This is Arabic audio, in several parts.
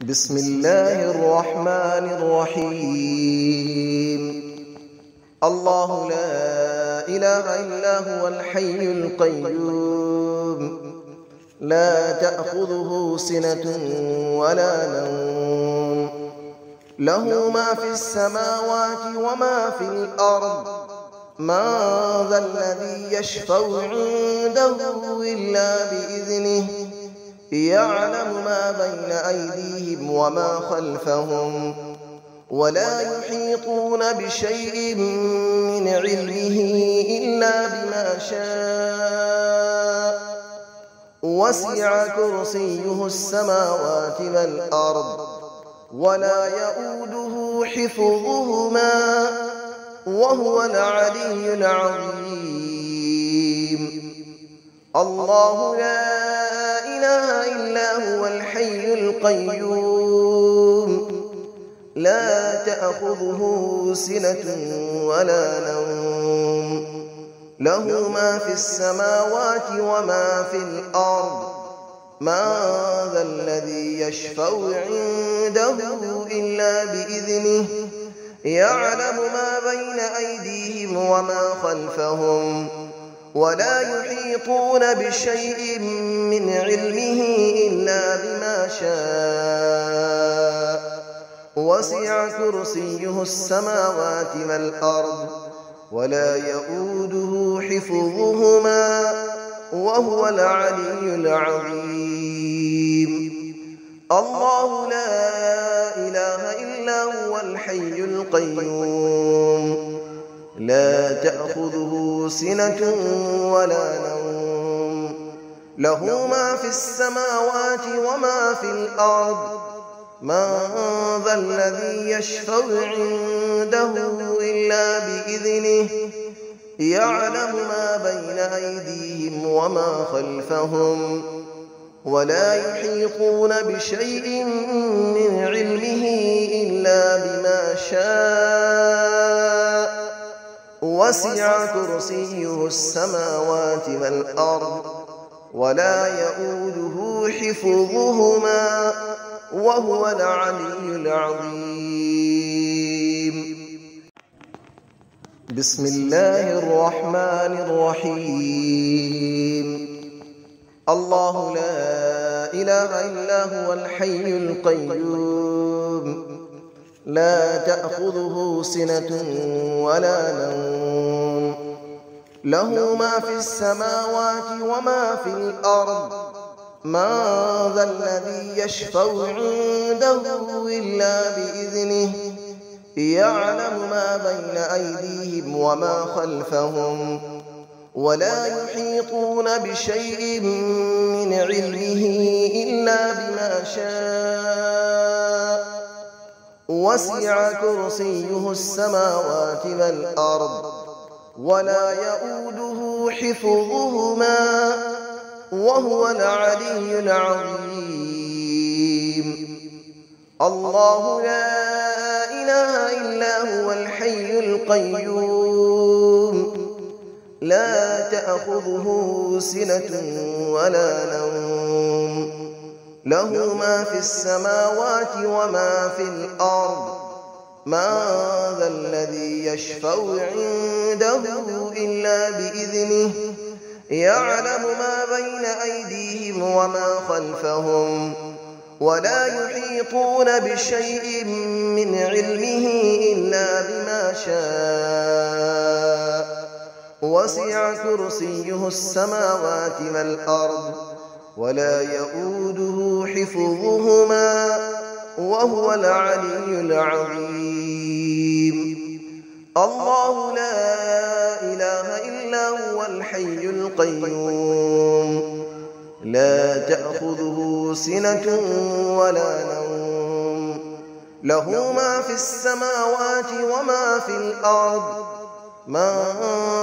بسم الله الرحمن الرحيم. الله لا إله إلا هو الحي القيوم لا تأخذه سنة ولا نوم له ما في السماوات وما في الأرض من ذا الذي يشفع عنده إلا بإذنه يعلم ما بين أيديهم وما خلفهم ولا يحيطون بشيء من علمه إلا بما شاء وسع كرسيه السماوات والأرض ولا يؤوده حفظهما وهو العلي العظيم. الله لا إله إلا هو الحي القيوم لا تأخذه سنة ولا نوم له ما في السماوات وما في الأرض من ذا الذي يشفع عنده إلا بإذنه يعلم ما بين أيديهم وما خلفهم ولا يحيطون بشيء من علمه إلا بما شاء وسع كرسيه السماوات والأرض ولا يؤوده حفظهما وهو العلي العظيم. الله لا إله إلا هو الحي القيوم لا تأخذه سنة ولا نوم له ما في السماوات وما في الأرض من ذا الذي يشفع عنده إلا بإذنه يعلم ما بين أيديهم وما خلفهم ولا يحيطون بشيء من علمه إلا بما شاء وسع كرسيه السماوات والأرض ولا يؤوده حفظهما وهو العلي العظيم. بسم الله الرحمن الرحيم. الله لا إله إلا هو الحي القيوم لا تأخذه سنة ولا نوم له ما في السماوات وما في الأرض من ذا الذي يشفع عنده إلا بإذنه يعلم ما بين أيديهم وما خلفهم ولا يحيطون بشيء من علمه إلا بما شاء وسع كرسيه السماوات والأرض ولا يؤوده حفظهما وهو العلي العظيم. الله لا إله إلا هو الحي القيوم لا تأخذه سنة ولا نوم له ما في السماوات وما في الأرض من ذا الذي يشفع عنده إلا بإذنه يعلم ما بين أيديهم وما خلفهم ولا يحيطون بشيء من علمه إلا بما شاء وسع كرسيه السماوات والأرض ولا يؤوده حفظهما وهو العلي العظيم. الله لا إله إلا هو الحي القيوم لا تأخذه سنة ولا نوم له ما في السماوات وما في الأرض من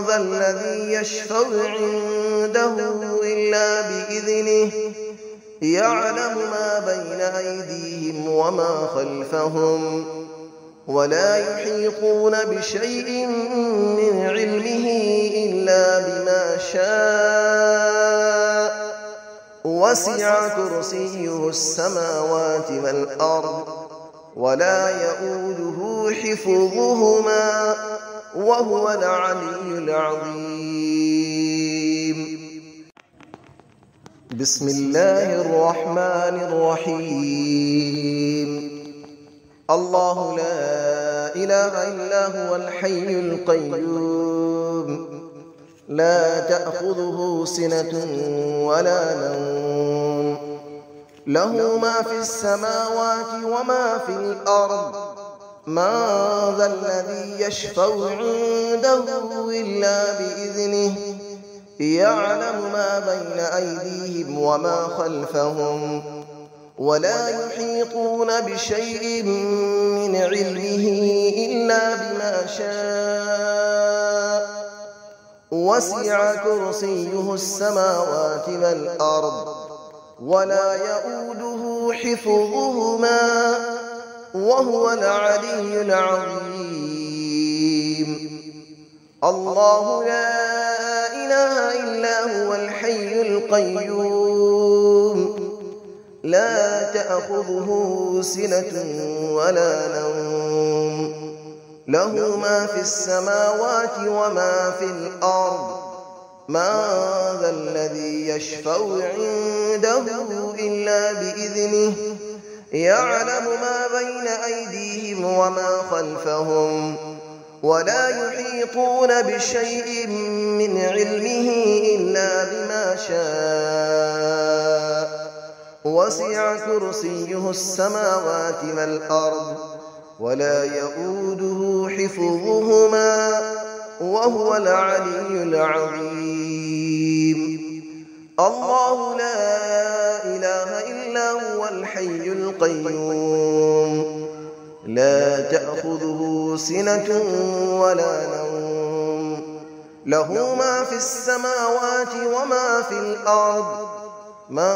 ذا الذي يشفع عنده إلا بإذنه يعلم ما بين أيديهم وما خلفهم ولا يحيطون بشيء من علمه إلا بما شاء وسع كرسيه السماوات والأرض ولا يؤوده حفظهما وهو العلي العظيم. بسم الله الرحمن الرحيم. الله لا إله إلا هو الحي القيوم لا تأخذه سنة ولا نوم له ما في السماوات وما في الأرض من ذا الذي يشفع عنده إلا بإذنه يعلم ما بين أيديهم وما خلفهم ولا يحيطون بشيء من علمه إلا بما شاء وسع كرسيه السماوات والأرض ولا يؤوده حفظهما وهو العلي العظيم. الله لا إله إلا هو الحي القيوم لا تأخذه سنة ولا نوم له ما في السماوات وما في الأرض من ذا الذي يشفع عنده إلا بإذنه يعلم ما بين أيديهم وما خلفهم ولا يحيطون بشيء من علمه إلا بما شاء وسع كرسيه السماوات والأرض ولا يؤوده حفظهما وهو العلي العظيم. الله لا إله إلا هو الحي القيوم لا تأخذه سنة ولا نوم له ما في السماوات وما في الأرض من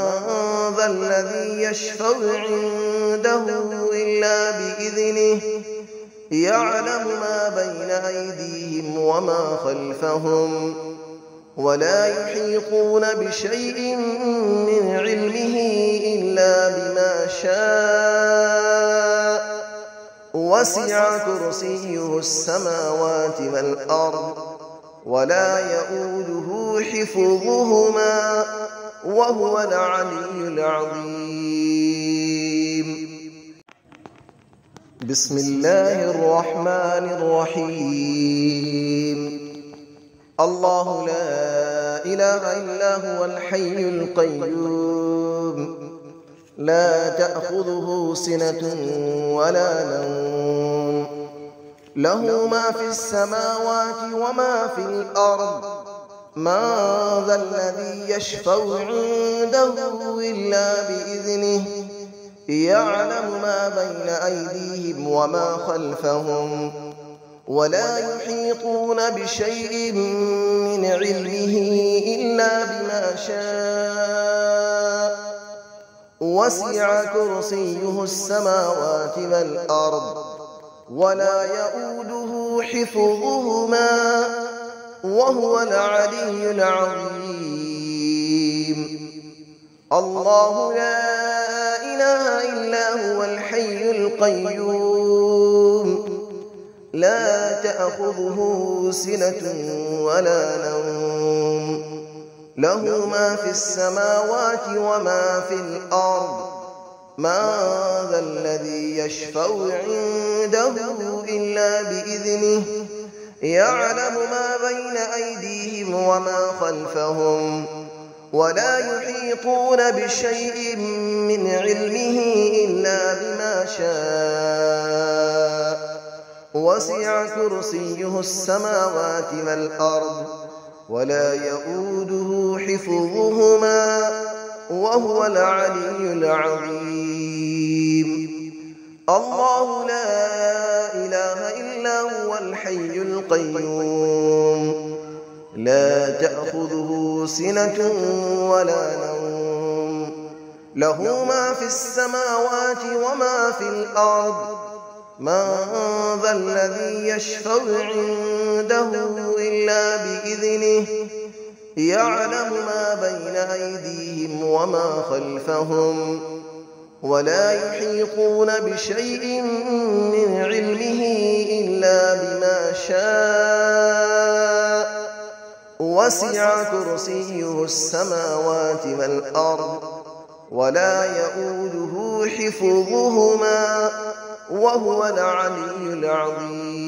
ذا الذي يشفع عنده إلا بإذنه يعلم ما بين أيديهم وما خلفهم ولا يحيطون بشيء من علمه إلا بما شاء وسع كرسيه السماوات والأرض ولا يؤوده حفظهما وهو العلي العظيم. بسم الله الرحمن الرحيم. الله لا إله إلا هو الحي القيوم لا تأخذه سنة ولا نوم له ما في السماوات وما في الأرض من ذا الذي يشفع عنده إلا بإذنه يعلم ما بين أيديهم وما خلفهم ولا يحيطون بشيء من علمه إلا بما شاء وسع كرسيه السماوات والأرض ولا يؤوده حفظهما وهو العلي العظيم. الله لا إله إلا هو الحي القيوم لا تأخذه سنة ولا نوم له ما في السماوات وما في الأرض من ذا الذي يشفع عنده إلا بإذنه يعلم ما بين أيديهم وما خلفهم ولا يحيطون بشيء من علمه إلا بما شاء وسع كرسيه السماوات والأرض ولا يؤوده حفظهما وهو العلي العظيم. الله لا إله إلا هو الحي القيوم لا تأخذه سنة ولا نوم له ما في السماوات وما في الأرض من ذا الذي يشفع عنده إلا بإذنه يعلم ما بين أيديهم وما خلفهم ولا يحيطون بشيء من علمه إلا بما شاء وسع كرسيه السماوات والأرض ولا يئوده حفظهما وهو العلي العظيم